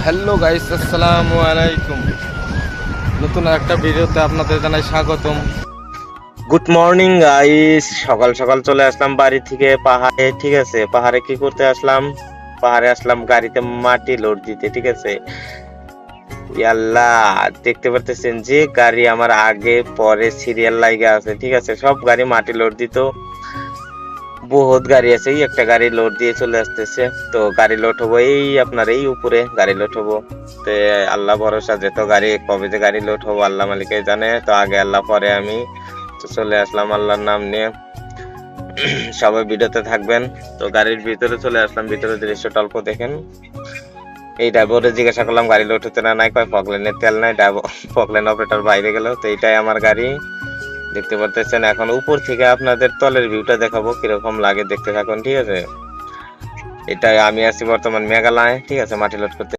Hello guys, আসসালামু আলাইকুম। নতুন একটা ভিডিওতে আপনাদের জানাই স্বাগতম। গুড মর্নিং গাইস, সকাল সকাল চলে আসলাম বাড়ি থেকে পাহাড়ে। ঠিক আছে, পাহাড়ে কি করতে আসলাম? পাহাড়ে আসলাম গাড়িতে মাটি লোড দিতে। ঠিক আছে, ইয়াল্লাহ, দেখতে পারতেছেন যে গাড়ি আমার আগে পরে সিরিয়াল লাইগা আছে। ঠিক আছে, সব গাড়ি মাটি লোড দিত, বহুত গাড়ি আছে। এই একটা গাড়ি লোড দিয়ে চলে আসতেছে। তো গাড়ি লোড হবো এই আপনার এই উপরে গাড়ি লোড হবো। তো আল্লাহ ভরসা, যেত গাড়ি কবে যে গাড়ি লোড হবো আল্লাহ মালিকই জানে। তো আগে আল্লাহ পরে আমি। তো চলে আসলাম আল্লাহর নাম নিয়ে। সবাই ভিডিওতে থাকবেন। তো গাড়ির ভিতরে চলে আসলাম, ভিতরে দৃশ্যটা অল্প দেখেন। এই ড্রাইভারে জিজ্ঞাসা করলাম গাড়ি লোড হতে না নাই, কয় ফকলেনের তেল নাই। ফকলেন অপারেটর বাইরে গেল। তো এইটাই আমার গাড়ি, দেখতে পারতেছেন। এখন উপর থেকে আপনাদের তলের ভিউটা দেখাবো, কিরকম লাগে দেখতে থাকুন। ঠিক আছে, এটাই আমি আছি বর্তমান মেঘালয়। ঠিক আছে, মাটি লোড করতে।